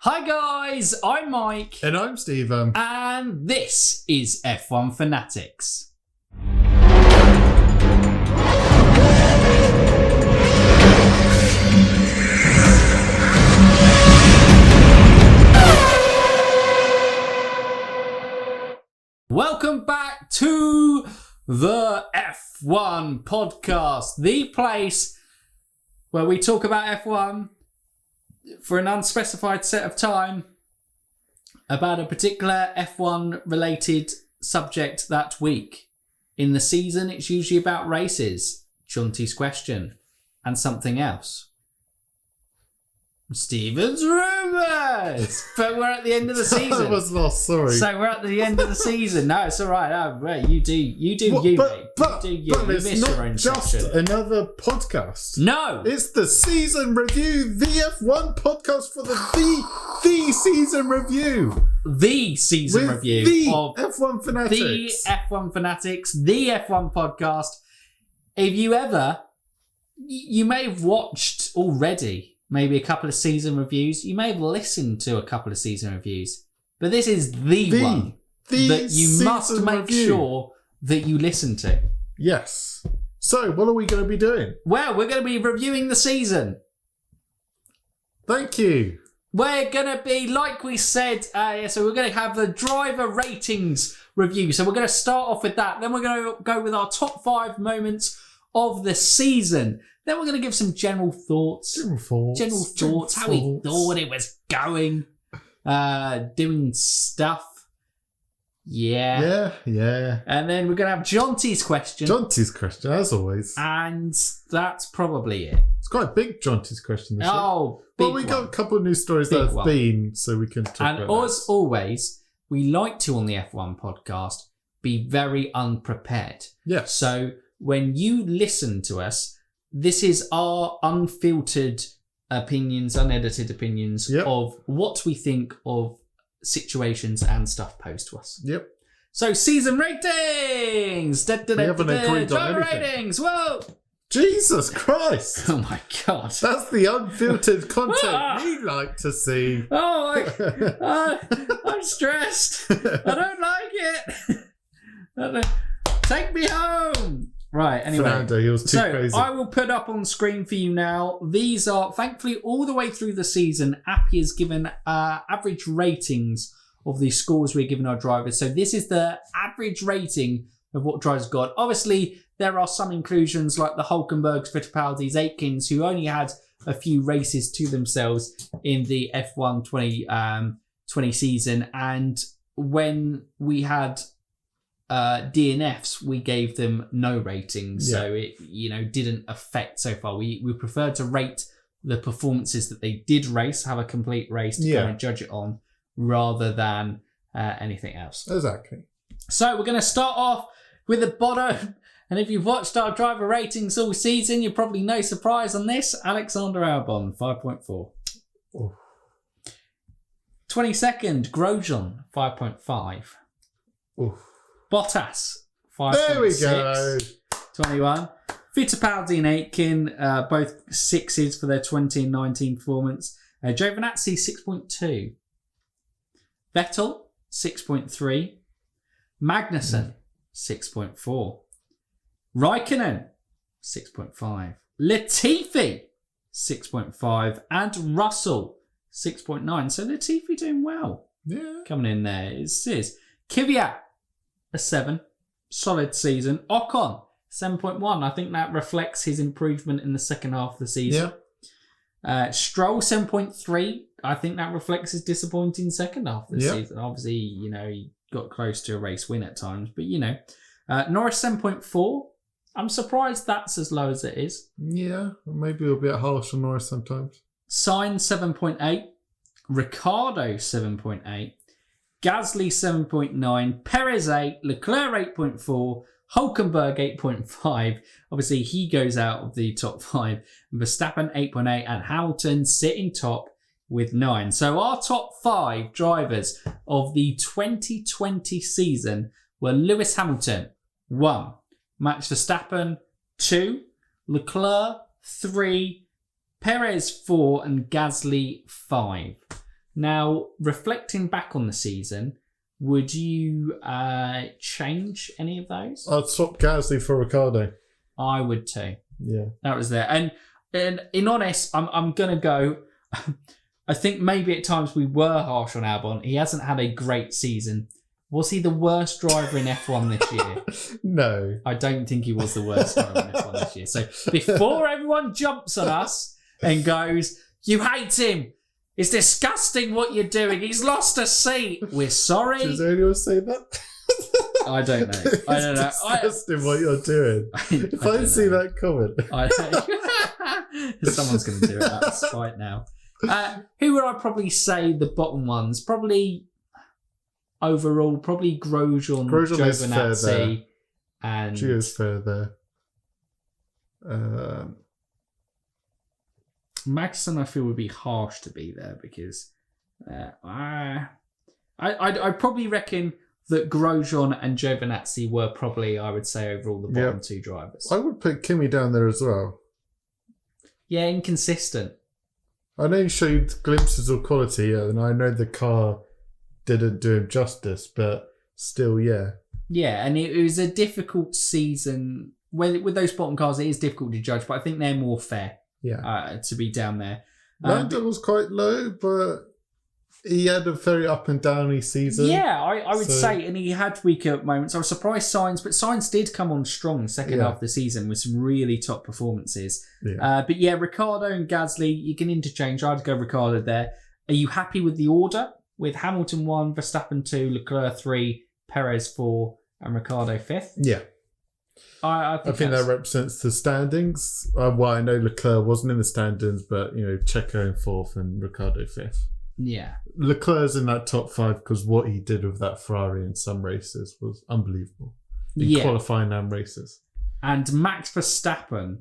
Hi guys, I'm Mike. And I'm Stephen. And this is F1 Fanatics. Welcome back to the F1 podcast, the place where we talk about F1 for an unspecified set of time about a particular F1 related subject that week. In the season, it's usually about races, Jonty's question, and something else. Stephen's rumours! But we're at the end of the season. I was lost, sorry. So we're at the end of the season. No, it's all right. You do you, but mate. But You it's miss your own not just section. another podcast. No! It's the season review, the F1 podcast for the season review. The season With review the of F1 Fanatics. the F1 Fanatics, the F1 podcast. If you ever, you may have watched already maybe a couple of season reviews. You may have listened to a couple of season reviews. But this is the one that you must make sure that you listen to. Yes. So, what are we going to be doing? Well, we're going to be reviewing the season. Thank you. We're going to be, like we said, so we're going to have the driver ratings review. So we're going to start off with that. Then we're going to go with our top 5 moments of the season. Then we're going to give some general thoughts. How we thought it was going. Doing stuff. Yeah. And then we're going to have Jonty's question. As always. And that's probably it. It's quite a big Jonty's question this week. Oh, well, we got a couple of news stories that have been, so we can talk about that. And as always, we like to, on the F1 podcast, be very unprepared. Yes. So when you listen to us, this is our unfiltered opinions, unedited opinions of what we think of situations and stuff posed to us. Yep. So, season ratings! We haven't agreed on anything. Ratings! Whoa! Jesus Christ! Oh my God. That's the unfiltered content we like to see. Oh, I'm stressed. I don't like it. Take me home. Right, anyway. Fernando, he was too crazy. I will put up on screen for you now. These are, thankfully, all the way through the season, Appy has given average ratings of the scores we're giving our drivers. So this is the average rating of what drivers got. Obviously, there are some inclusions like the Hulkenbergs, Fittipaldis, Aitkins, who only had a few races to themselves in the F1 20 season. And when we had DNFs, we gave them no ratings, so it didn't affect so far. We prefer to rate the performances that they did race, have a complete race to go and judge it on, rather than anything else. Exactly. So we're going to start off with the bottom, and if you've watched our driver ratings all season, you're probably no surprise on this. Alexander Albon, 5.4. 22nd, Grosjean, 5.5. Bottas, 5.6. There we go. 21. Fittipaldi and Aitken, both 6s for their 20 and 19 performance. Giovinazzi, 6.2. Vettel, 6.3. Magnussen, 6.4. Raikkonen, 6.5. Latifi, 6.5. And Russell, 6.9. So Latifi doing well. Yeah. Coming in there. It is. Kvyat, a 7. Solid season. Ocon, 7.1. I think that reflects his improvement in the second half of the season. Yeah. Stroll, 7.3. I think that reflects his disappointing second half of the season. Obviously, he got close to a race win at times, but Norris, 7.4. I'm surprised that's as low as it is. Yeah, maybe a bit harsh on Norris sometimes. Sainz, 7.8. Ricciardo, 7.8. Gasly 7.9, Perez 8, Leclerc 8.4, Hulkenberg 8.5. Obviously, he goes out of the top 5. Verstappen 8.8, and Hamilton sitting top with 9. So our top 5 drivers of the 2020 season were Lewis Hamilton, 1. Max Verstappen, 2. Leclerc, 3. Perez, 4. And Gasly, 5. Now, reflecting back on the season, would you change any of those? I'd swap Gasly for Ricciardo. I would too. Yeah. That was there. And in honest, I'm going to go... I think maybe at times we were harsh on Albon. He hasn't had a great season. Was he the worst driver in F1 this year? No. I don't think he was the worst driver in F1 this year. So before everyone jumps on us and goes, you hate him, it's disgusting what you're doing, he's lost a seat, we're sorry. Does anyone say that? I don't know. I don't know. It's disgusting what you're doing. If I see that comment. Someone's going to do it. That's right now. Who would I probably say the bottom ones? Probably overall, probably Grosjean, Giovinazzi, and Gio's fair there. Magnussen, I feel, would be harsh to be there because I probably reckon that Grosjean and Giovinazzi were probably, I would say, overall the bottom two drivers. I would put Kimi down there as well. Yeah, inconsistent. I know he showed glimpses of quality, and I know the car didn't do him justice, but still, yeah. Yeah, and it was a difficult season. With those bottom cars, it is difficult to judge, but I think they're more fair to be down there. Lando was quite low, but he had a very up and downy season. Yeah, I would say, and he had weaker moments. I was surprised Sainz, but Sainz did come on strong second half of the season with some really top performances. Yeah. But yeah, Ricciardo and Gasly, you can interchange. I'd go Ricciardo there. Are you happy with the order? With Hamilton 1, Verstappen 2, Leclerc 3, Perez 4, and Ricciardo 5th? Yeah. I think that represents the standings. Well, I know Leclerc wasn't in the standings, but Checo in 4th and Ricciardo 5th. Yeah. Leclerc's in that top 5 because what he did with that Ferrari in some races was unbelievable. In qualifying and races. And Max Verstappen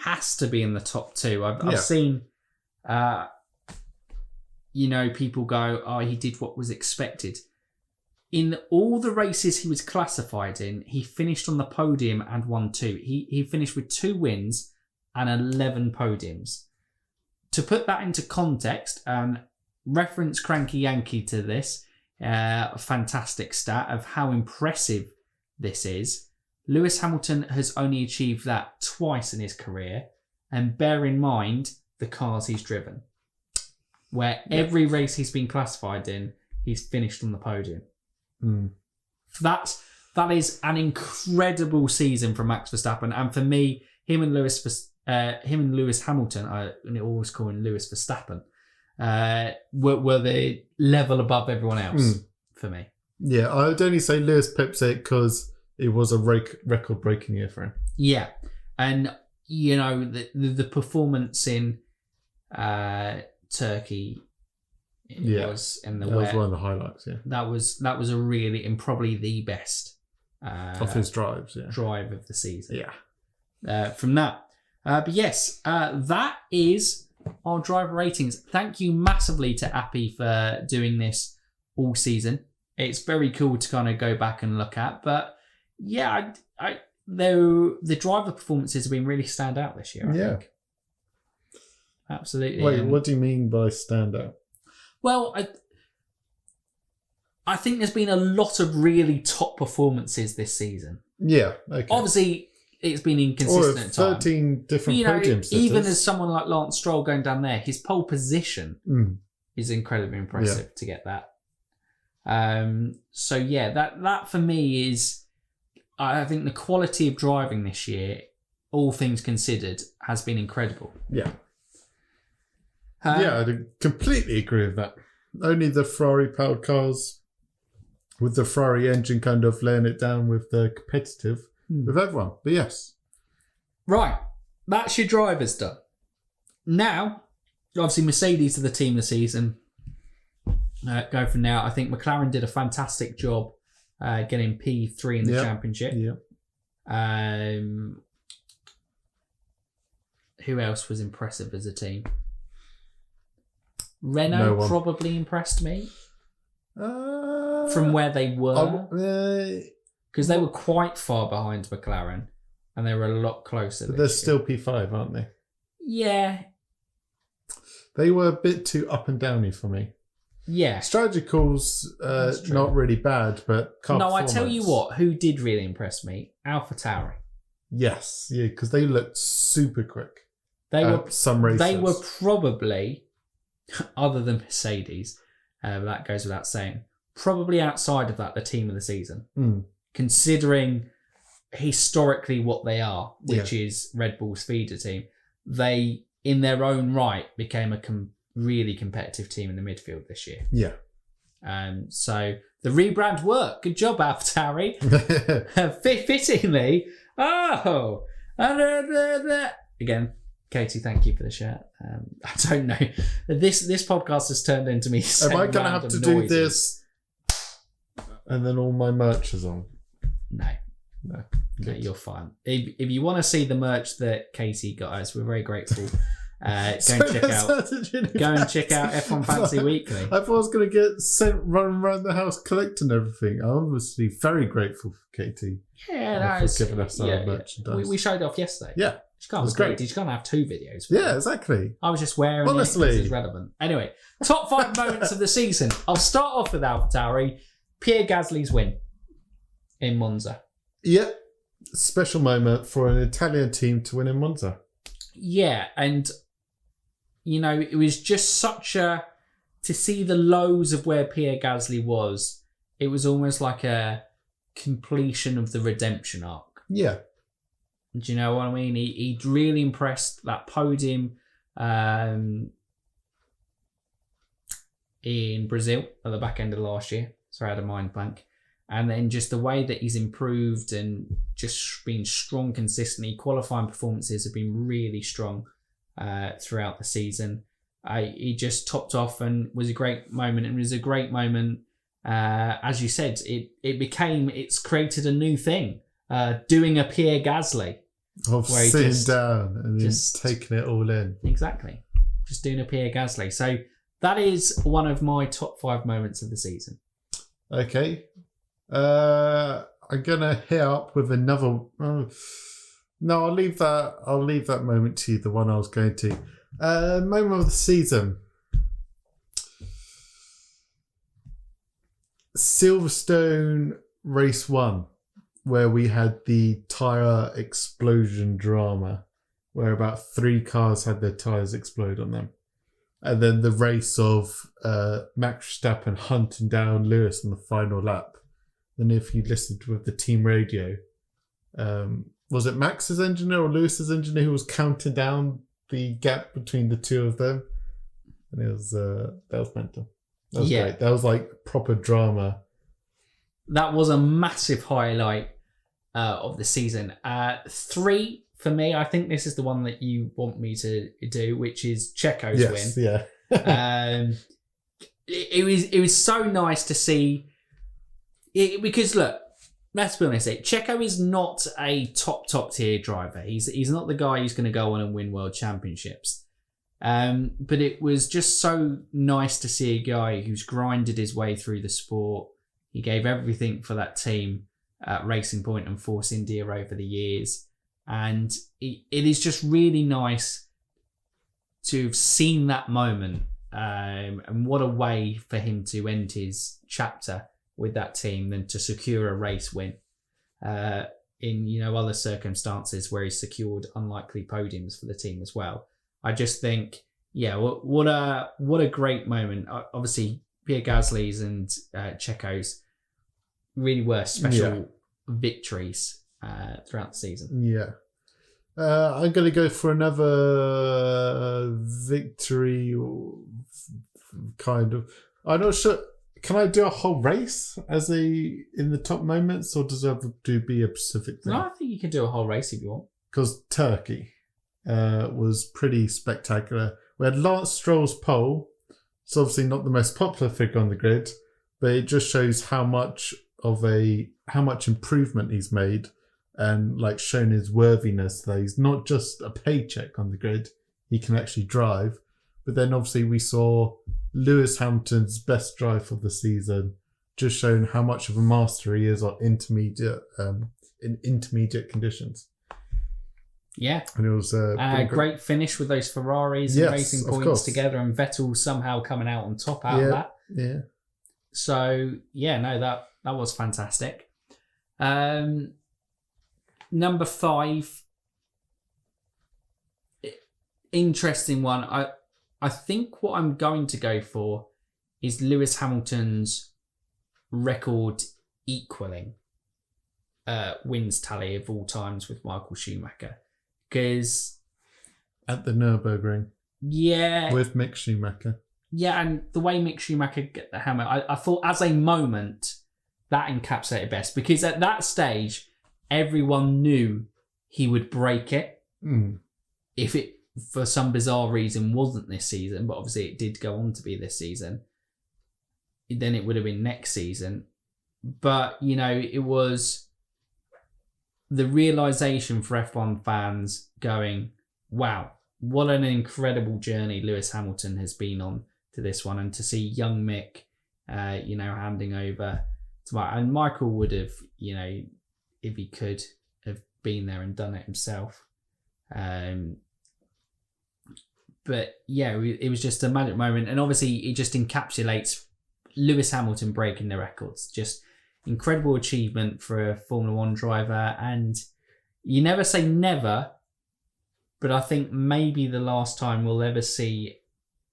has to be in the top 2. I've seen, people go, oh, he did what was expected. In all the races he was classified in, he finished on the podium and won 2. He finished with 2 wins and 11 podiums. To put that into context, reference Cranky Yankee to this, a fantastic stat of how impressive this is. Lewis Hamilton has only achieved that twice in his career, and bear in mind the cars he's driven, where every race he's been classified in, he's finished on the podium. That is an incredible season from Max Verstappen, and for me, him and Lewis Hamilton, I always call him Lewis Verstappen, were the level above everyone else for me. Yeah, I would only say Lewis pips it because it was a record-breaking year for him. Yeah, and the performance in Turkey. Was in the that was one of the highlights. Yeah, that was a really and probably the best of his drives. Yeah, drive of the season. Yeah, from that. But yes, that is our driver ratings. Thank you massively to Appy for doing this all season. It's very cool to kind of go back and look at. But yeah, the driver performances have been really stand out this year. I think. Absolutely. Wait, what do you mean by stand out? Well, I think there's been a lot of really top performances this season. Yeah, okay. Obviously, it's been inconsistent at times. 13 different podiums. Even as someone like Lance Stroll going down there, his pole position is incredibly impressive to get that. So yeah, that for me is, I think the quality of driving this year, all things considered, has been incredible. Yeah. I'd completely agree with that. Only the Ferrari-powered cars with the Ferrari engine kind of laying it down with the competitive with everyone. But yes. Right. That's your drivers done. Now, obviously Mercedes are the team of the season. Go from now. I think McLaren did a fantastic job getting P3 in the championship. Yeah. Who else was impressive as a team? Renault probably impressed me from where they were, because they were quite far behind McLaren and they were a lot closer. They're still P5, aren't they? Yeah. They were a bit too up and downy for me. Yeah. Strategy calls, not really bad, but car No, I tell you performance. what, who did really impress me? AlphaTauri. Yes, yeah, because they looked super quick. They were some races. They were probably, other than Mercedes, that goes without saying, probably outside of that, the team of the season. Considering historically what they are, which is Red Bull's feeder team, they, in their own right, became a really competitive team in the midfield this year. Yeah. So the rebrand worked. Good job, AlphaTauri. Fittingly. Oh! Again, Katie, thank you for the shirt. I don't know. This podcast has turned into me saying Am I going to have to do this and then all my merch is on? No, you're fine. If you want to see the merch that Katie got us, we're very grateful. Go and check out F1 Fantasy Weekly. I thought I was going to get sent running around the house collecting everything. I'm obviously very grateful for Katie. Yeah, that is giving us our merchandise. We showed it off yesterday. Yeah, she can't. great. She can't have 2 videos. Yeah, exactly. I was just wearing it because it's relevant. Anyway, top 5 moments of the season. I'll start off with AlphaTauri. Pierre Gasly's win in Monza. Yeah, special moment for an Italian team to win in Monza. Yeah, and it was just to see the lows of where Pierre Gasly was. It was almost like a completion of the redemption arc. Yeah. Do you know what I mean? He really impressed. That podium in Brazil at the back end of last year. Sorry, I had a mind blank. And then just the way that he's improved and just been strong consistently. Qualifying performances have been really strong throughout the season. He just topped off and was a great moment. And it was a great moment, as you said, it's created a new thing. Doing a Pierre Gasly. Of sitting down and just taking it all in. Exactly. Just doing a Pierre Gasly. So that is one of my top 5 moments of the season. Okay. I'm gonna hit up with another. No, I'll leave that moment to you. The one I was going to. Moment of the season. Silverstone Race One, where we had the tyre explosion drama, where about 3 cars had their tyres explode on them. And then the race of Max Verstappen hunting down Lewis on the final lap. Then if you listened with the team radio, was it Max's engineer or Lewis's engineer who was counting down the gap between the two of them? And it was that was mental. That was great. That was like proper drama. That was a massive highlight of the season. 3 for me. I think this is the one that you want me to do, which is Checo's win. Yeah. It was so nice to see it, because look, let's be honest, Checo is not a top tier driver. He's not the guy who's going to go on and win world championships. But it was just so nice to see a guy who's grinded his way through the sport. He gave everything for that team at Racing Point and Force India over the years. And it is just really nice to have seen that moment. And what a way for him to end his chapter with that team than to secure a race win in other circumstances where he's secured unlikely podiums for the team as well. I just think, what a great moment. Obviously, Pierre Gasly's and Checo's really were special victories throughout the season. Yeah. I'm going to go for another victory, kind of. I'm not sure. Can I do a whole race in the top moments, or does it have to be a specific thing? No, I think you can do a whole race if you want. Because Turkey was pretty spectacular. We had Lance Stroll's pole. It's obviously not the most popular figure on the grid, but it just shows how much improvement he's made, and like shown his worthiness that he's not just a paycheck on the grid, he can actually drive. But then obviously we saw Lewis Hamilton's best drive of the season, just showing how much of a master he is on intermediate conditions. Yeah. And it was a great finish with those Ferraris and Racing Points together, and Vettel somehow coming out on top out of that. Yeah. So yeah, no, that was fantastic. Number 5, interesting one. I think what I'm going to go for is Lewis Hamilton's record equaling wins tally of all times with Michael Schumacher, because at the Nürburgring. Yeah. With Mick Schumacher. Yeah, and the way Mick Schumacher get the helmet, I thought as a moment that encapsulated best, because at that stage everyone knew he would break it. If it for some bizarre reason wasn't this season, but obviously it did go on to be this season, then it would have been next season. But it was the realization for F1 fans going, wow, what an incredible journey Lewis Hamilton has been on to this one, and to see young Mick handing over to Mike. And Michael would have, if he could have been there and done it himself. But yeah, it was just a magic moment, and obviously it just encapsulates Lewis Hamilton breaking the records. Just incredible achievement for a Formula One driver, and you never say never, but I think maybe the last time we'll ever see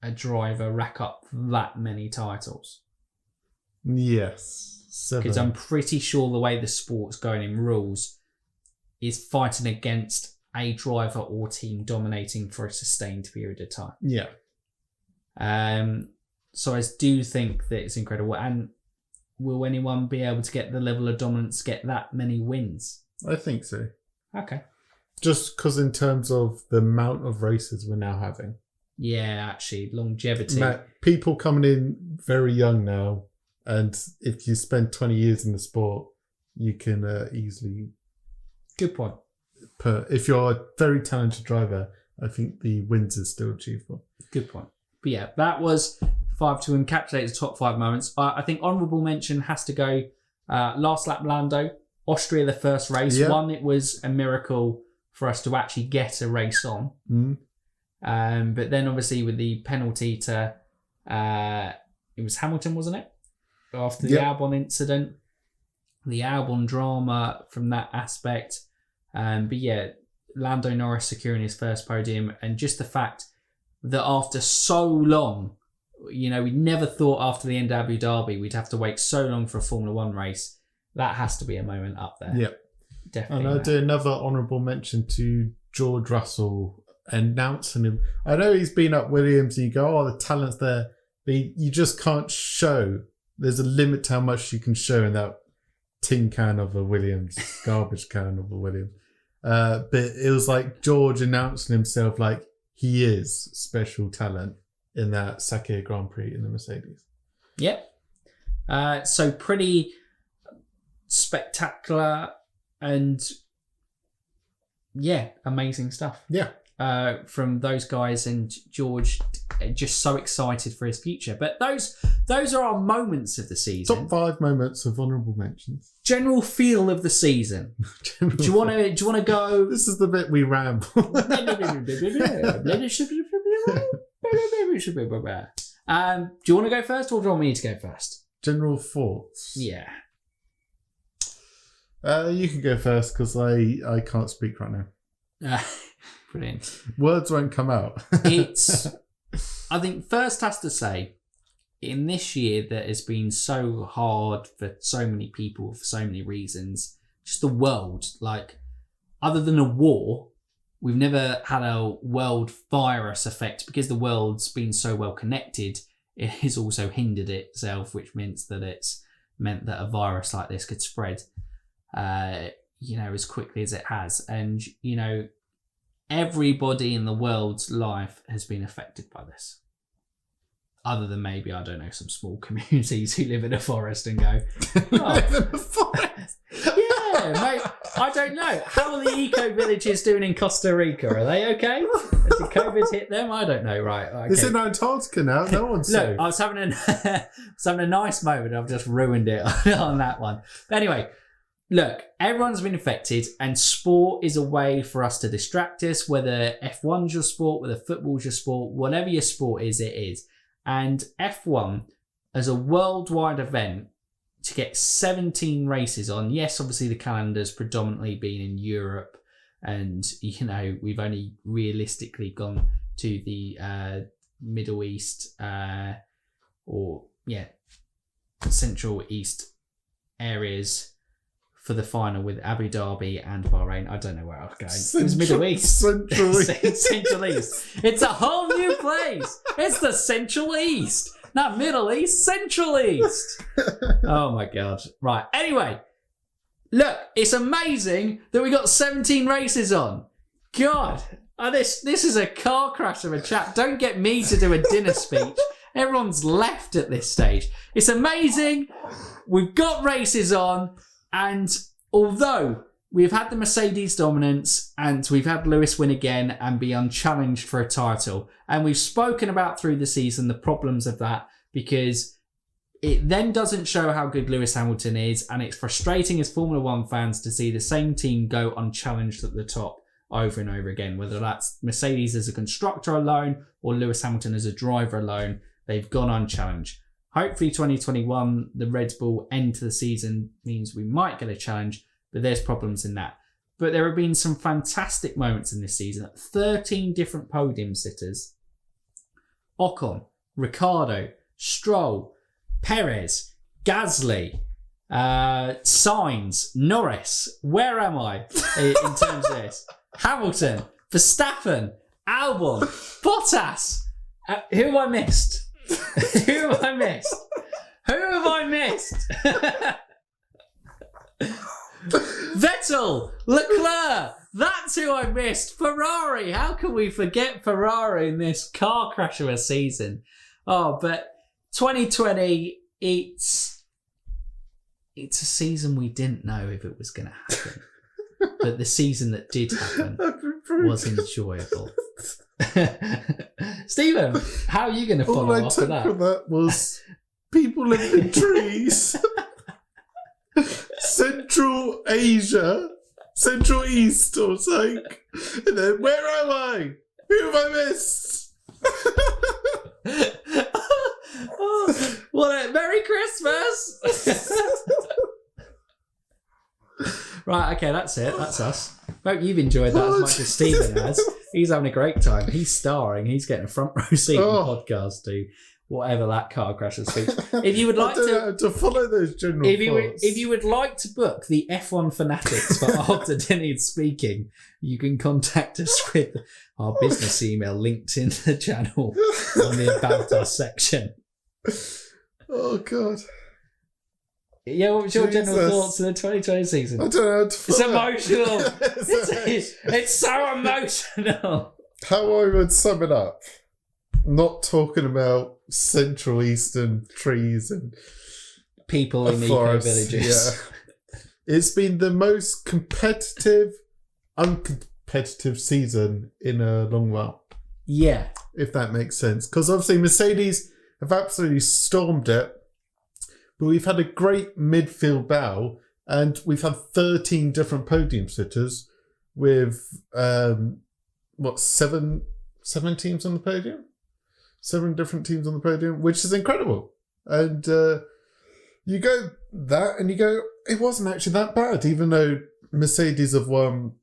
a driver rack up that many titles. Yes, 7. Because I'm pretty sure the way the sport's going in rules is fighting against a driver or team dominating for a sustained period of time. Yeah. So I do think that it's incredible. And will anyone be able to get the level of dominance, get that many wins? I think so. Okay. Just because in terms of the amount of races we're now having. Yeah, actually, longevity. People coming in very young now, and if you spend 20 years in the sport, you can easily... Good point. If you're a very talented driver, I think the wins is still achievable. Good point. But yeah, that was 5 to encapsulate the top 5 moments. I think honourable mention has to go last lap Lando, Austria, the first race. Yeah. One, it was a miracle for us to actually get a race on. But then obviously with the penalty to, it was Hamilton, wasn't it? After the Albon incident, the Albon drama from that aspect. But yeah, Lando Norris securing his first podium, and just the fact that after so long, we never thought after the end of Abu Dhabi we'd have to wait so long for a Formula One race. That has to be a moment up there. Yeah. Definitely. And I'll do another honourable mention to George Russell announcing him. I know he's been up Williams and you go, oh, the talent's there. But you just can't show. There's a limit to how much you can show in that tin can of a Williams, garbage can of a Williams. But it was like George announcing himself like he is special talent in that Sakir Grand Prix in the Mercedes. Yep. So pretty spectacular and amazing stuff. Yeah. From those guys, and George just so excited for his future. But those are our moments of the season. Top 5 moments of honourable mentions. General feel of the season. Do you want to go? This is the bit we ramble. Do you want to go first, or do you want me to go first? General thoughts. Yeah. You can go first because I can't speak right now. Brilliant. Words won't come out. I think first has to say, in this year that has been so hard for so many people for so many reasons, just the world, like other than a war, we've never had a world virus effect, because the world's been so well connected. It has also hindered itself, which means that it's meant that a virus like this could spread, as quickly as it has. And, everybody in the world's life has been affected by this. Other than maybe, I don't know, some small communities who live in a forest and go, Live in a forest? Yeah, mate, I don't know. How are the eco villages doing in Costa Rica? Are they okay? Has the COVID hit them? I don't know. Right. Okay. It's in Antarctica now. No one's Look, safe. I was having a nice moment. I've just ruined it on that one. But anyway, look, everyone's been affected, and sport is a way for us to distract us, whether F1's your sport, whether football's your sport, whatever your sport is, it is. And F1 as a worldwide event to get 17 races on. Yes, obviously the calendar's predominantly been in Europe, and we've only realistically gone to the Middle East Central East areas for the final with Abu Dhabi and Bahrain. I don't know where I was going. It was Middle East. Central East. Central East. It's a whole new place. It's the Central East. Not Middle East, Central East. Oh my God. Right. Anyway, look, it's amazing that we got 17 races on. God. This is a car crash of a chat. Don't get me to do a dinner speech. Everyone's left at this stage. It's amazing. We've got races on. And although we've had the Mercedes dominance and we've had Lewis win again and be unchallenged for a title, and we've spoken about through the season the problems of that, because it then doesn't show how good Lewis Hamilton is, and it's frustrating as Formula One fans to see the same team go unchallenged at the top over and over again, whether that's Mercedes as a constructor alone or Lewis Hamilton as a driver alone. They've gone unchallenged. Hopefully 2021, the Red Bull end to the season means we might get a challenge, but there's problems in that. But there have been some fantastic moments in this season. 13 different podium sitters. Ocon, Ricciardo, Stroll, Perez, Gasly, Sainz, Norris. Where am I in terms of this? Hamilton, Verstappen, Albon, Bottas. Who have I missed? Who have I missed? Who have I missed? Vettel, Leclerc. That's who I missed. Ferrari. How can we forget Ferrari in this car crash of a season? Oh, but 2020, it's a season we didn't know if it was going to happen. But the season that did happen was enjoyable. Stephen, how are you going to follow up with that? All I took from that was people live in trees. Central Asia, Central East or something. And then, where am I? Who have I missed? What a Merry Christmas! Right, okay, that's it. That's us. Hope you've enjoyed that as much as Stephen has. He's having a great time. He's starring. He's getting a front row seat in the podcast to whatever that car crash speech. If you would like to follow those general thoughts. If you would like to book the F1 fanatics for After Dinny Speaking, you can contact us with our business email linked in the channel on the About Us section. Oh, God. Yeah, what was your general thoughts of the 2020 season? I don't know how to It's emotional. It's so emotional. How I would sum it up, not talking about Central Eastern trees and people in eco-villages. Yeah. It's been the most competitive, uncompetitive season in a long while. Yeah. If that makes sense. Because obviously Mercedes have absolutely stormed it. But we've had a great midfield battle, and we've had 13 different podium sitters with, seven teams on the podium? 7 different teams on the podium, which is incredible. And you go that, and you go, it wasn't actually that bad, even though Mercedes have won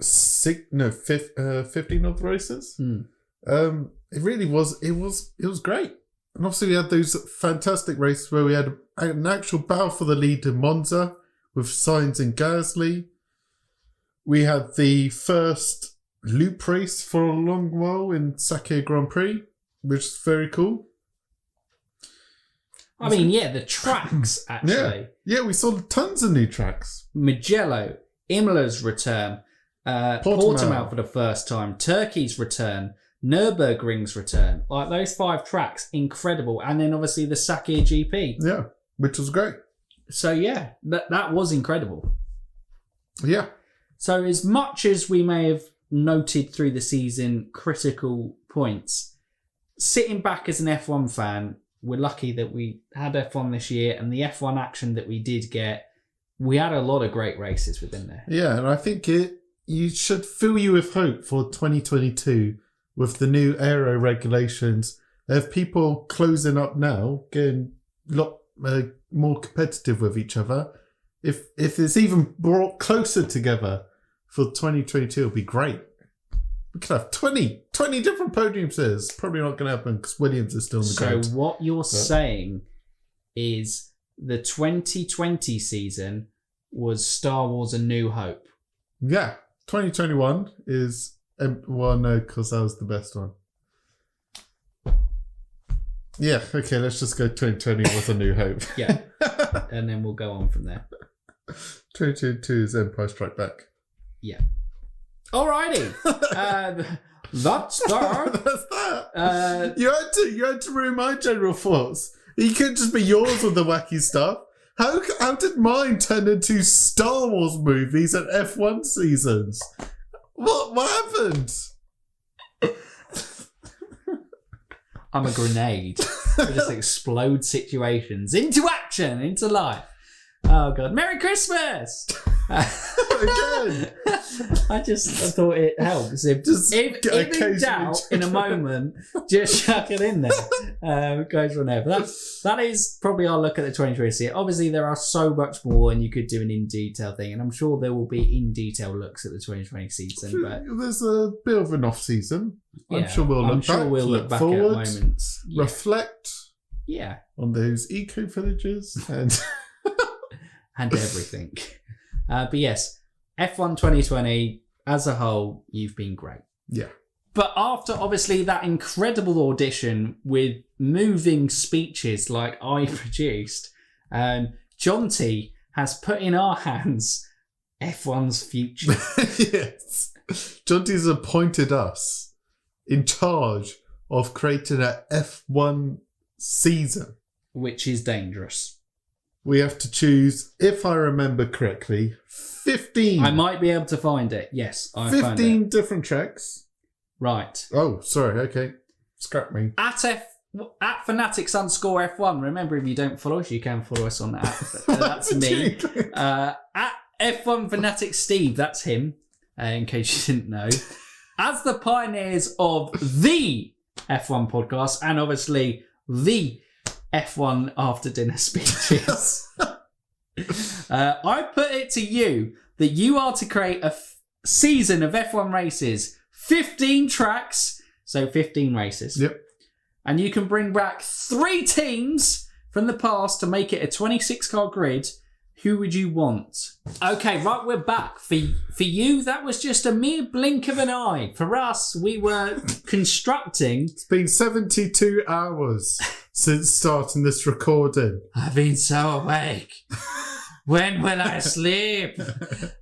15 of the races. It really was, it was great. And obviously we had those fantastic races where we had an actual battle for the lead in Monza with Sainz and Gasly. We had the first loop race for a long while in Sakhir Grand Prix, which is very cool. I mean, yeah, the tracks, actually. Yeah, we saw tons of new tracks. Mugello, Imola's return, Portimao for the first time, Turkey's return, Nürburgring's return. Like, those 5 tracks, incredible. And then, obviously, the Sakhir GP. Yeah, which was great. So, yeah, that was incredible. Yeah. So, as much as we may have noted through the season critical points, sitting back as an F1 fan, we're lucky that we had F1 this year, and the F1 action that we did get, we had a lot of great races within there. Yeah, and I think you should fill you with hope for 2022 with the new aero regulations, They have people closing up now, getting a lot more competitive with each other. If it's even brought closer together for 2022, it'll be great. We could have 20 different podiums there. It's probably not going to happen because Williams is still in the grid. So what you're saying is the 2020 season was Star Wars A New Hope. Yeah. 2021 is... well, no, because that was the best one. Yeah, okay, let's just go 2020 with A New Hope. Yeah. And then we'll go on from there. 2022 is Empire Strike Back. Yeah. Alrighty. That's that. That's that. You had to ruin my general thoughts. You couldn't just be yours with the wacky stuff. How did mine turn into Star Wars movies and F1 seasons? What happened? I'm a grenade. I just explode situations into action, into life. Oh God! Merry Christmas! Again. I thought it helps. If in doubt, in a moment, just chuck it in there. It goes from there. But that is probably our look at the 2020. Obviously, there are so much more, and you could do an in detail thing, and I'm sure there will be in detail looks at the 2020 season. But there's a bit of an off season. I'm sure we'll look back forward, at moments, reflect, on those eco villages and and everything. But yes, F1 2020 as a whole, you've been great. Yeah. But after obviously that incredible audition with moving speeches like I produced, Jonty has put in our hands F1's future. Yes. Jonty's appointed us in charge of creating an F1 season. Which is dangerous. We have to choose, if I remember correctly, 15. I might be able to find it. Yes, I found it. 15 different tracks. Right. Oh, sorry. Okay. Scrap me. At Fanatics_F1. Remember, if you don't follow us, you can follow us on that. That's me. At F1 Fanatics Steve. That's him, in case you didn't know. As the pioneers of the F1 podcast and obviously the F1 after dinner speeches. I put it to you that you are to create a season of F1 races, 15 tracks, so 15 races. Yep. And you can bring back 3 teams from the past to make it a 26-car grid. Who would you want? Okay, right, we're back. For you, that was just a mere blink of an eye. For us, we were constructing... It's been 72 hours since starting this recording. I've been so awake. When will I sleep?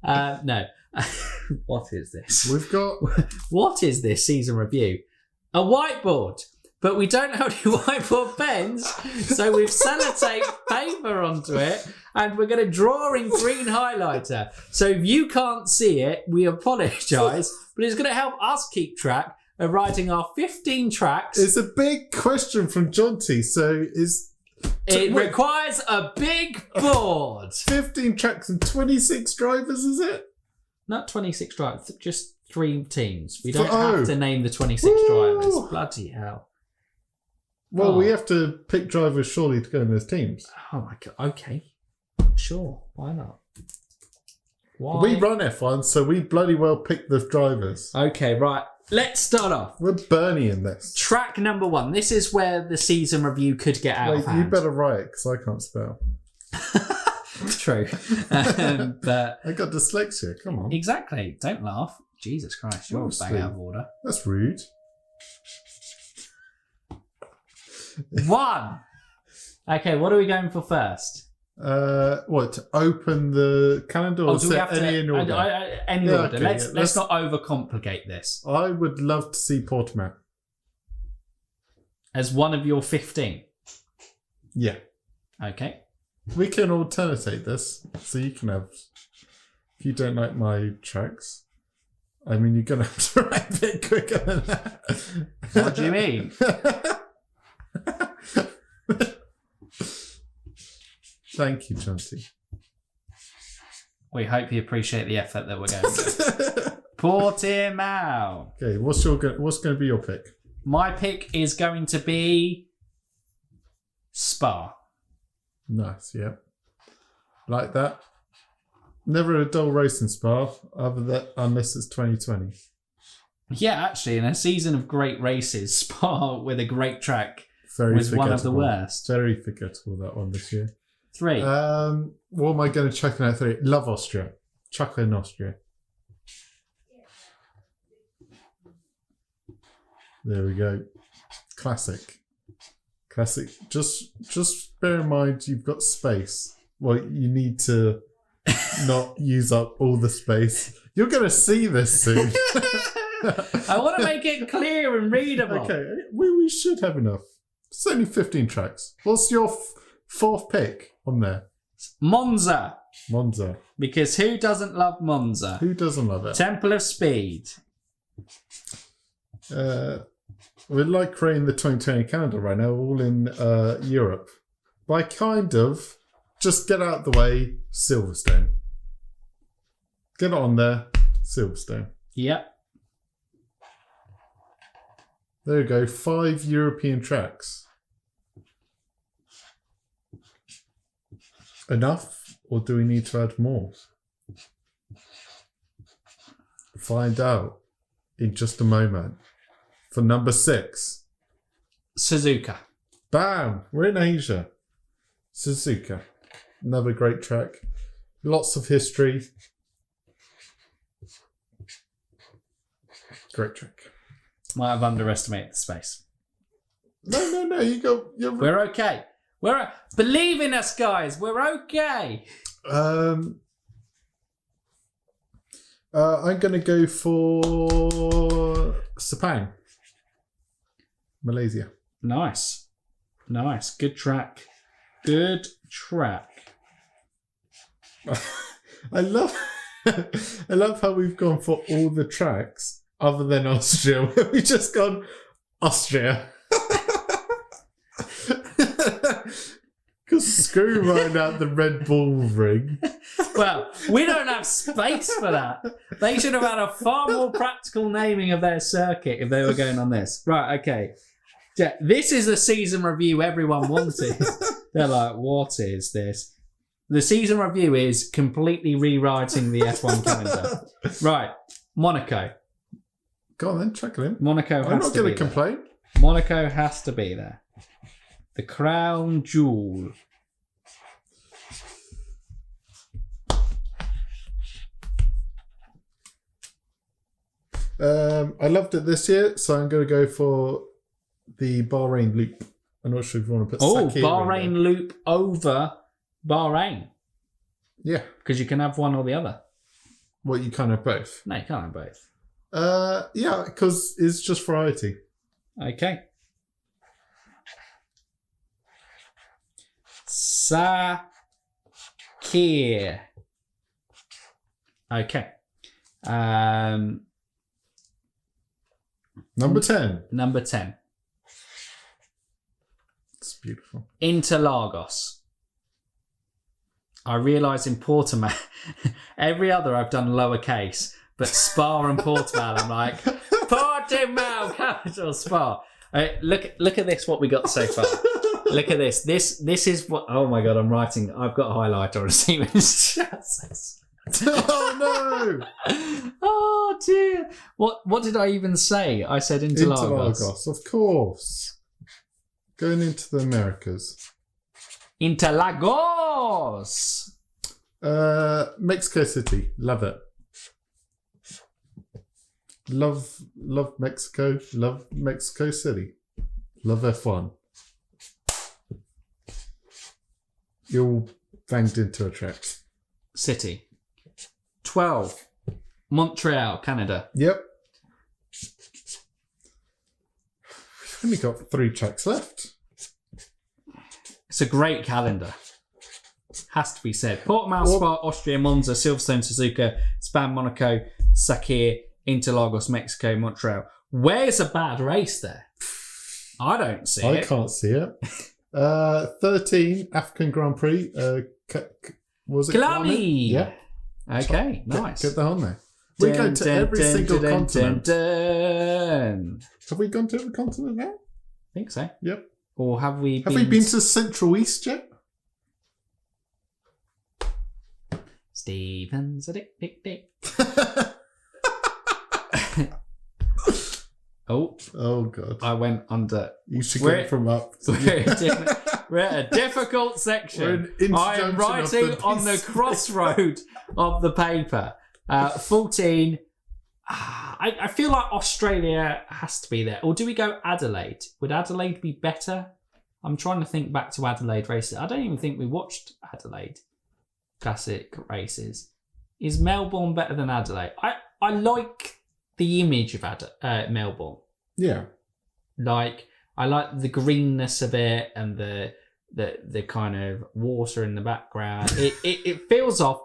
No. What is this? We've got... What is this season review? A whiteboard. But we don't have any whiteboard pens, so we've sellotaped paper onto it, and we're going to draw in green highlighter. So if you can't see it, we apologise, but it's going to help us keep track of writing our 15 tracks. It's a big question from Jonty, so it requires a big board. 15 tracks and 26 drivers, is it? Not 26 drivers, just 3 teams. We don't have to name the 26 drivers. Bloody hell. Well, we have to pick drivers surely to go in those teams. Oh my God. Okay. Sure. Why not? Why? We run F1, so we bloody well pick the drivers. Okay, right. Let's start off. We're Bernie in this. Track number 1. This is where the season review could get out of hand. You better write it, because I can't spell. True. But I got dyslexia. Come on. Exactly. Don't laugh. Jesus Christ. You're bang out of order. That's rude. 1. Okay, what are we going for first? What, to open the calendar or set any in order? Any order. Okay, let's not overcomplicate this. I would love to see Portimao. As one of your 15? Yeah. Okay. We can alternate this, so you can have... If you don't like my tracks, I mean, you're going to have to write a bit quicker than that. What do you mean? Thank you, Jonty. We hope you appreciate the effort that we're going to. Portimao. Okay, what's going to be your pick? My pick is going to be Spa. Nice, yeah. Like that. Never a dull race in Spa, unless it's 2020. Yeah, actually, in a season of great races, Spa with a great track Very was one of the worst. Very forgettable, that one this year. 3. What am I going to chuck in at 3? Love Austria. Chuck in Austria. There we go. Classic. Just bear in mind you've got space. Well, you need to not use up all the space. You're going to see this soon. I want to make it clear and readable. Okay, we should have enough. It's only 15 tracks. What's your fourth pick on there? Monza. Monza. Because who doesn't love Monza? Who doesn't love it? Temple of Speed. We're like creating the 2020 calendar right now, all in Europe. By kind of, just get out the way, Silverstone. Get it on there, Silverstone. Yep. There you go, 5 European tracks. Enough, or do we need to add more? Find out in just a moment. For number 6. Suzuka. Bam! We're in Asia. Suzuka. Another great track. Lots of history. Great track. Might have underestimated the space. No. We're okay. Believe in us, guys. We're okay. I'm going to go for Sepang. Malaysia. Nice. Good track. I love how we've gone for all the tracks other than Austria. We've just gone Austria. Because screw right out the Red Bull ring. Well, we don't have space for that. They should have had a far more practical naming of their circuit if they were going on this. Right, okay. Yeah, this is the season review everyone wanted. They're like, what is this? The season review is completely rewriting the F1 calendar. Right, Monaco. Go on then, check it in. Monaco has to be there. I'm not going to complain. Monaco has to be there. The crown jewel. I loved it this year, so I'm going to go for the Bahrain Loop. I'm not sure if you want to put Sakir Bahrain in there. Loop over Bahrain. Yeah. Because you can have one or the other. Well, you can't have both. No, you can't have both. Yeah, because it's just variety. Okay. Sakir. Okay. Number 10. Number 10. It's beautiful. Interlagos. I realise in Portimao, every other I've done lowercase, but Spa and Portimao, I'm like, Portimao, capital Spa. Look at this, what we got so far. Look at this. This is what, oh my God, I've got a highlighter on Siemens chassis. Oh no! Oh dear. What did I even say? I said Interlagos. Interlagos, of course. Going into the Americas. Interlagos. Mexico City. Love it. Love Mexico. Love Mexico City. Love F1. You're all banged into a track. City. 12. Montreal, Canada. Yep. We've only got 3 tracks left. It's a great calendar. Has to be said. Portimao, Spa, Austria, Monza, Silverstone, Suzuka, Spa, Monaco, Sakir, Interlagos, Mexico, Montreal. Where's a bad race there? I don't see it. I can't see it. 13, African Grand Prix. Was it Kilami? Yeah. Okay, nice. Get that on there. We go to every single continent. I Have we gone to every continent now? think so. Yep. Or have we Have we been to Central East yet? Stevens a dick dick dick. Oh God! I went under. You should get it from up. We're at a difficult section. I am writing on the crossroad of the paper. 14. I feel like Australia has to be there. Or do we go Adelaide? Would Adelaide be better? I'm trying to think back to Adelaide races. I don't even think we watched Adelaide classic races. Is Melbourne better than Adelaide? I like the image of Melbourne. Yeah. Like, I like the greenness of it and the kind of water in the background. It feels off.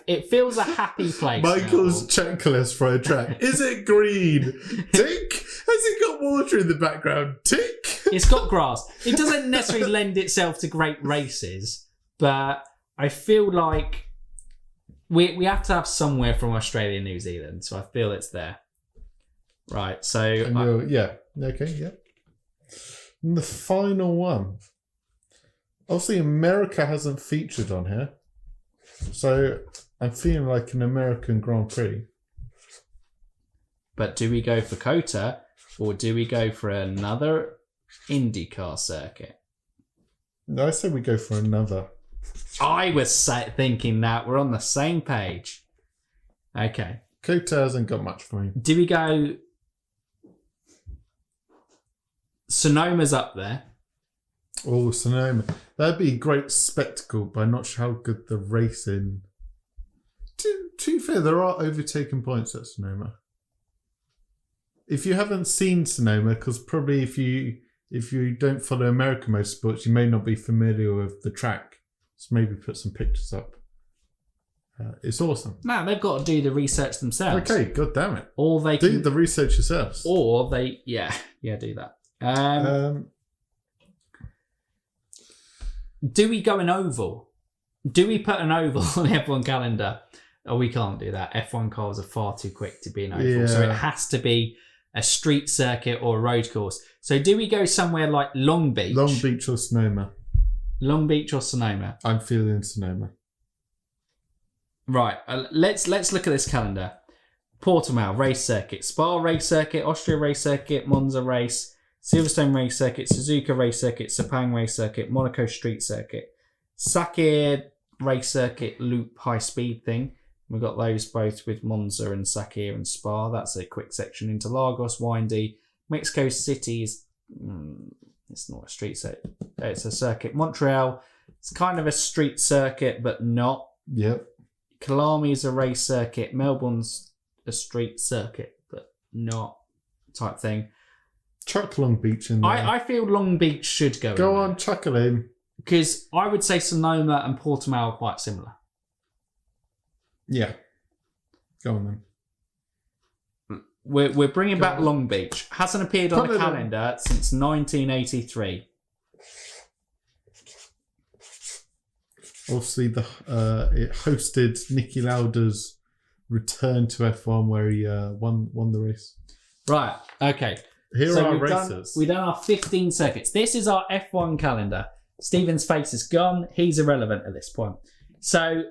It feels a happy place. Michael's checklist for a track. Is it green? Tick. Has it got water in the background? Tick. It's got grass. It doesn't necessarily lend itself to great races, but I feel like we have to have somewhere from Australia and New Zealand, so I feel it's there. Right, so... yeah. Okay, yeah. And the final one. Obviously, America hasn't featured on here. So, I'm feeling like an American Grand Prix. But do we go for COTA, or do we go for another IndyCar circuit? No, I say we go for another. I was thinking that. We're on the same page. Okay. COTA hasn't got much for me. Do we go... Sonoma's up there. Oh, Sonoma. That'd be a great spectacle, but I'm not sure how good the racing... To be fair, there are overtaken points at Sonoma. If you haven't seen Sonoma, because probably if you don't follow American motorsports, you may not be familiar with the track. So maybe put some pictures up. It's awesome. No, they've got to do the research themselves. Okay, god damn it. Or they do the research yourselves. Or they, yeah, do that. Do we go an oval? Do we put an oval on the F1 calendar? Oh, we can't do that. F1 cars are far too quick to be an oval. Yeah. So it has to be a street circuit or a road course. So do we go somewhere like Long Beach? Long Beach or Sonoma? Long Beach or Sonoma? I'm feeling Sonoma. Right. Let's look at this calendar. Portimao race circuit, Spa race circuit, Austria race circuit, Monza race, Silverstone race circuit, Suzuka race circuit, Sepang race circuit, Monaco street circuit, Sakir race circuit loop high speed thing. We've got those both with Monza and Sakir and Spa. That's a quick section into Lagos, windy. Mexico City is it's not a street circuit. It's a circuit. Montreal, it's kind of a street circuit, but not. Yep. Killarney is a race circuit. Melbourne's a street circuit, but not type thing. Chuck Long Beach in there. I feel Long Beach should go in. Go on, chuck it in. Because I would say Sonoma and Portimao are quite similar. Yeah. Go on then. We're bringing back Long Beach. Hasn't appeared on the calendar since 1983. Obviously, it hosted Niki Lauda's return to F1 where he won the race. Right, okay. Here are our races. We've done our 15 circuits. This is our F1 calendar. Stephen's face is gone. He's irrelevant at this point. So,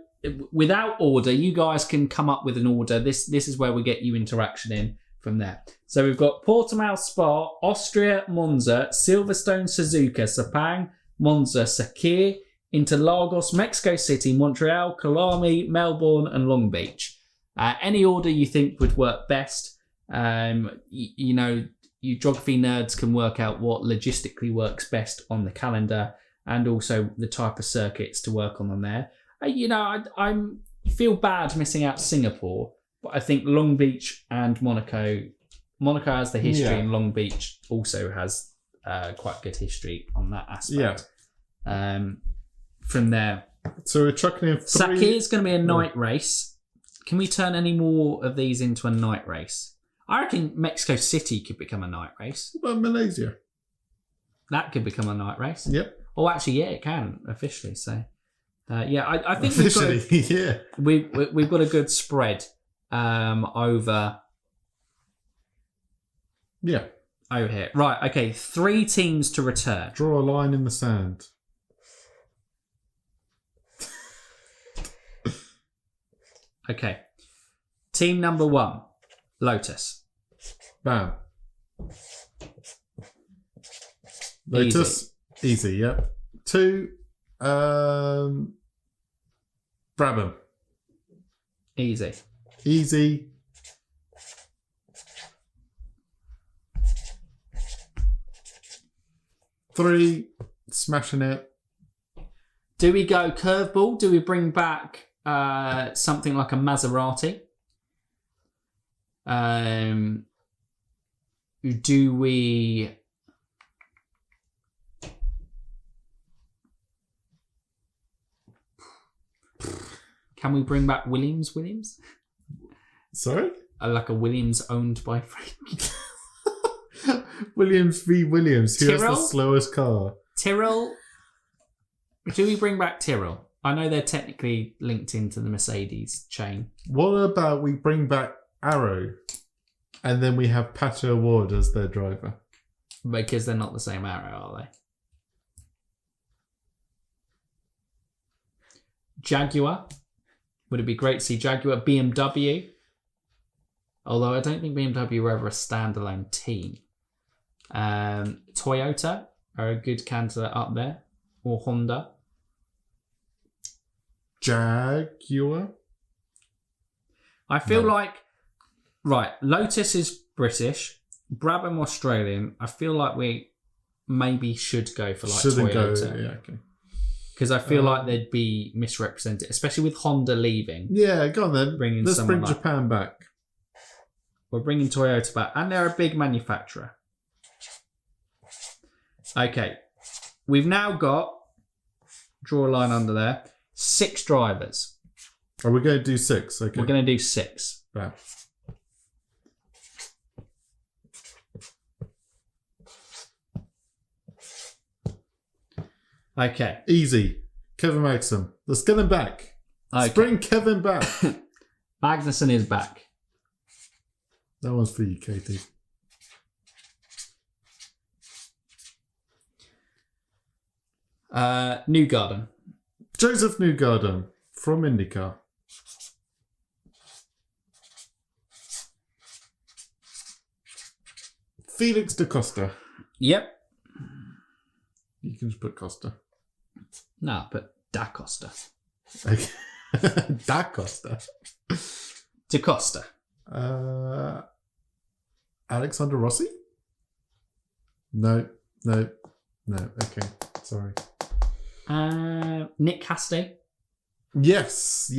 without order, you guys can come up with an order. This is where we get you interaction in from there. So, we've got Portimao, Spa, Austria, Monza, Silverstone, Suzuka, Sepang, Monza, Sakir, into Lagos, Mexico City, Montreal, Killarney, Melbourne, and Long Beach. Any order you think would work best. You know, you geography nerds can work out what logistically works best on the calendar and also the type of circuits to work on there. You know, I feel bad missing out Singapore, but I think Long Beach and Monaco has the history, and Long Beach also has quite good history on that aspect. Yeah. From there. So we're chucking in 3. Sakir's going to be a night race. Can we turn any more of these into a night race? I reckon Mexico City could become a night race. What about Malaysia? That could become a night race. Yep. Oh, actually, yeah, it can officially. So, I think officially, we've got a good spread over Yeah. over here. Right, okay, 3 teams to return. Draw a line in the sand. Okay. Team number 1, Lotus. Bam. Lotus. Easy, yep. 2, Brabham. Easy. Easy. 3, smashing it. Do we go curveball? Do we bring back something like a Maserati? Do we... Can we bring back Williams? Sorry? Like a Williams owned by Frank. Williams v. Williams. Who has the Tyrrell? slowest car? Tyrrell? Do we bring back Tyrrell? I know they're technically linked into the Mercedes chain. What about we bring back Arrow and then we have Pato Award as their driver? Because they're not the same Arrow, are they? Jaguar. Would it be great to see Jaguar? BMW. Although I don't think BMW were ever a standalone team. Toyota are a good candidate up there. Or Honda. Jaguar? I feel like... Right, Lotus is British. Brabham Australian. I feel like we maybe should go for like Shouldn't Toyota. go, yeah, okay. Because I feel like they'd be misrepresented, especially with Honda leaving. Yeah, go on then. Bringing Let's someone bring like- Japan back. We're bringing Toyota back. And they're a big manufacturer. Okay. We've now got, draw a line under there, 6 drivers. Are we going to do 6? Okay. We're going to do 6. Bam. Okay. Easy. Kevin Magnussen. Let's get him back. Let's Okay. bring Kevin back. Magnussen is back. That one's for you, Katie. Newgarden. Joseph Newgarden from IndyCar. Felix da Costa. Yep. You can just put Costa. No, but Da Costa. Okay. Da Costa. Da Costa. Alexander Rossi? No. Okay, sorry. Nick Cassidy. Yes.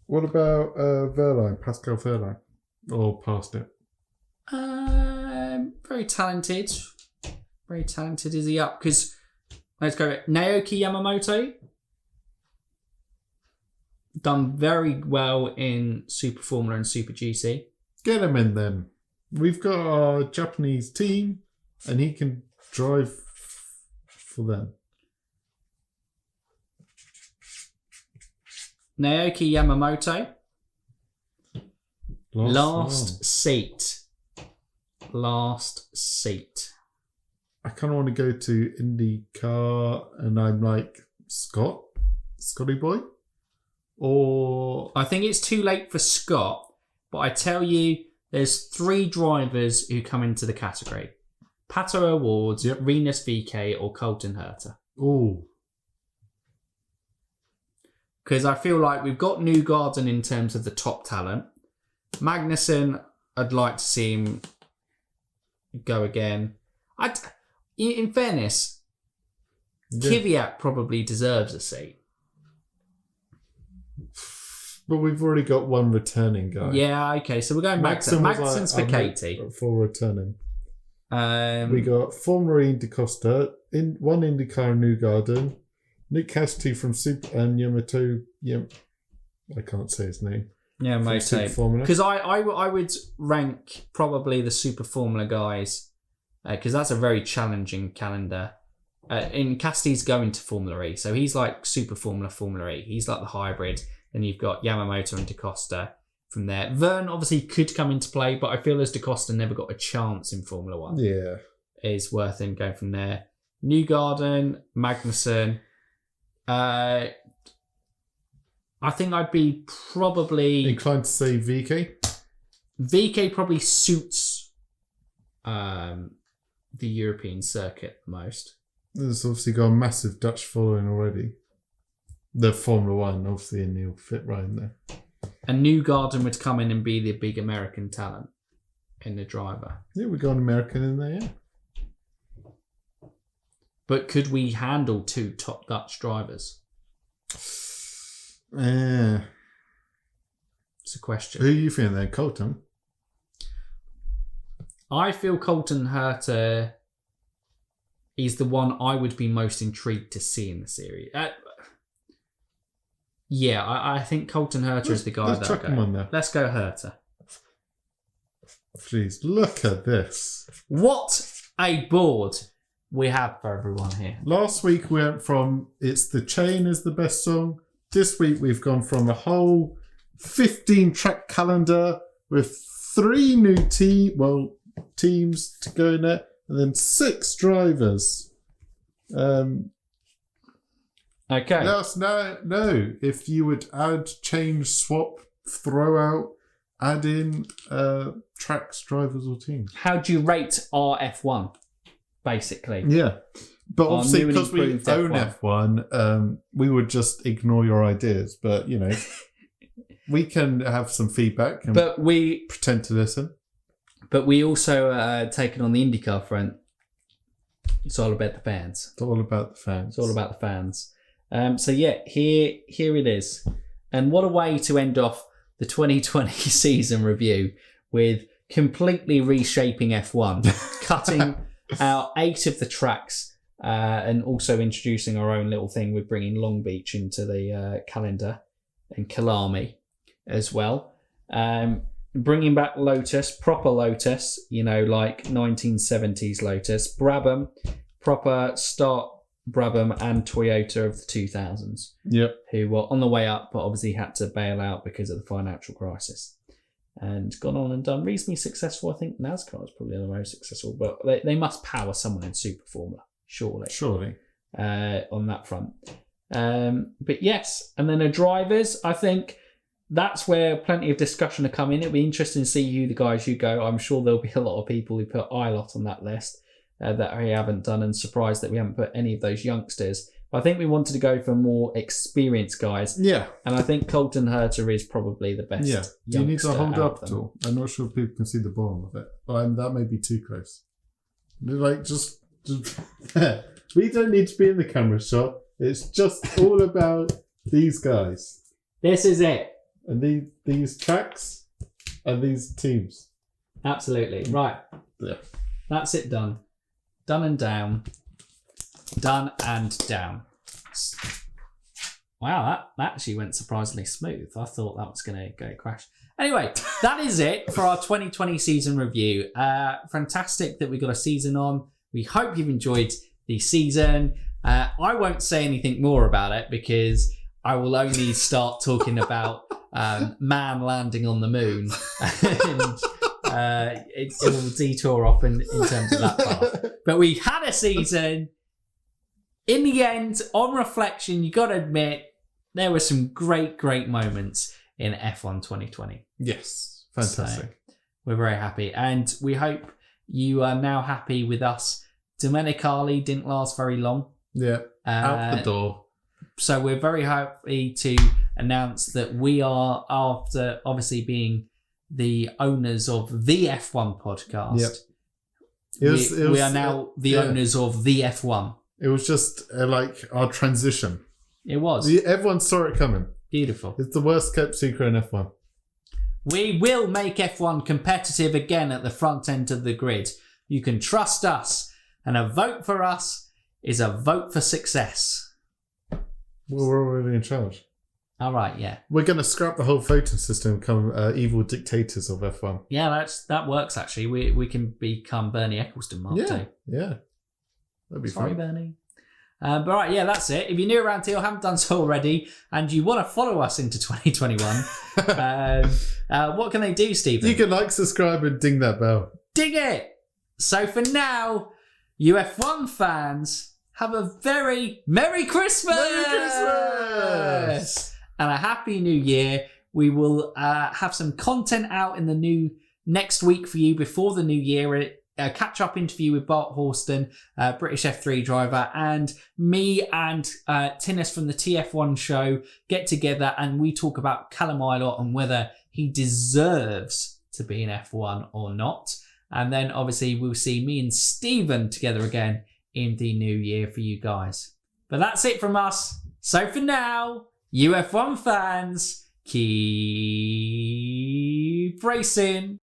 What about Verline? Pascal Verline? Or past it? Very talented. Very talented. Is he up? Because let's go. Naoki Yamamoto. Done very well in Super Formula and Super GC. Get him in then. We've got our Japanese team and he can drive for them. Naoki Yamamoto. Last seat. I kind of want to go to IndyCar and I'm like, Scotty boy? Or... I think it's too late for Scott, but I tell you, there's 3 drivers who come into the category. Pato Awards, Yep. Renus VK, or Colton Herta. Ooh. Because I feel like we've got Newgarden in terms of the top talent. Magnussen, I'd like to see him go again. In fairness, Yeah. Kvyat probably deserves a seat. But we've already got one returning guy. Yeah, okay, so we're going Magnussen. Magnussen's for Katie. For returning. We We got Formula E da Costa, one IndyCar in Newgarden, Nick Cassidy from Super and Yamato. I can't say his name. Yeah, From mate. Super Formula. Because I would rank probably the Super Formula guys, because that's a very challenging calendar. in Cassidy's going to Formula E, so he's like Super Formula E. He's like the hybrid. Then you've got Yamamoto and DaCosta from there. Verne obviously could come into play, but I feel as DaCosta never got a chance in Formula One. Yeah. Is worth him going from there. Newgarden, Magnussen. I think I'd be probably inclined to say VK. VK probably suits the European circuit the most. There's obviously got a massive Dutch following already. The Formula One, obviously, and he'll fit right in there. And Newgarden would come in and be the big American talent in the driver. Yeah, we got an American in there, yeah. But could we handle 2 top Dutch drivers? It's a question. Who are you feeling then? Colton? I feel Colton Herta is the one I would be most intrigued to see in the series. I think Colton Herta is the guy let's that chuck him on there. Let's go Herta. Please, look at this. What a board we have for everyone here. Last week we went from It's the Chain is the best song. This week we've gone from a whole 15 track calendar with 3 new teams to go in there, and then 6 drivers. Okay. Let us know if you would add, change, swap, throw out, add in tracks, drivers, or teams. How do you rate our F1, basically? Yeah. But Our obviously, new and because we improved own F1. F1, we would just ignore your ideas. But, we can have some feedback and pretend to listen. But we also taken on the IndyCar front. It's all about the fans. It's all about the fans. It's all about the fans. Here it is. And what a way to end off the 2020 season review with completely reshaping F1, cutting out 8 of the tracks, and also introducing our own little thing with bringing Long Beach into the calendar and Killarney as well. Bringing back Lotus, proper Lotus, like 1970s Lotus. Brabham, proper start Brabham and Toyota of the 2000s. Yep. Who were on the way up, but obviously had to bail out because of the financial crisis. And gone on and done reasonably successful. I think NASCAR is probably the most successful, but they must power someone in Super Formula, surely. On that front. But yes, and then the drivers, I think that's where plenty of discussion will come in. It'll be interesting to see who the guys you go. I'm sure there'll be a lot of people who put Ilott on that list that we haven't done, and surprised that we haven't put any of those youngsters. But I think we wanted to go for more experienced guys. Yeah. And I think Colton Herta is probably the best. Yeah. Do you need to hold up at at all? I'm not sure if people can see the bottom of it, but that may be too close. Just we don't need to be in the camera shot. It's just all about these guys. This is it. And these tracks and these teams. Absolutely. Right. Yeah. That's it done. Done and down. Done and down. Wow, that actually went surprisingly smooth. I thought that was going to go crash. Anyway, that is it for our 2020 season review. Fantastic that we got a season on. We hope you've enjoyed the season. I won't say anything more about it because I will only start talking about man landing on the moon. And it will detour off in terms of that path. But we had a season. In the end, on reflection, you got to admit, there were some great, great moments in F1 2020. Yes. Fantastic. So we're very happy. And we hope you are now happy with us. Domenicali didn't last very long. Yeah. Out the door. So we're very happy to announce that we are, after obviously being the owners of the F1 podcast, we are now the owners of the F1. It was just like our transition. It was. Everyone saw it coming. Beautiful. It's the worst kept secret in F1. We will make F1 competitive again at the front end of the grid. You can trust us. And a vote for us is a vote for success. Well, we're already in charge. All right, yeah. We're going to scrap the whole voting system and become evil dictators of F1. Yeah, that works, actually. We can become Bernie Ecclestone Mark II. Yeah. That'd be Sorry, fun. Bernie. But right, yeah, that's it. If you're new around here, haven't done so already, and you want to follow us into 2021, what can they do, Stephen? You can like, subscribe, and ding that bell. Ding it! So for now, UF1 fans, have a very Merry Christmas! Merry Christmas! And a Happy New Year. We will have some content out in the next week for you before the new year. A catch-up interview with Bart Horston, British F3 driver, and me and Tinnis from the TF1 show get together and we talk about Callum Ilott and whether he deserves to be in F1 or not. And then obviously we'll see me and Stephen together again in the new year for you guys. But that's it from us. So for now, UF1 fans, keep racing.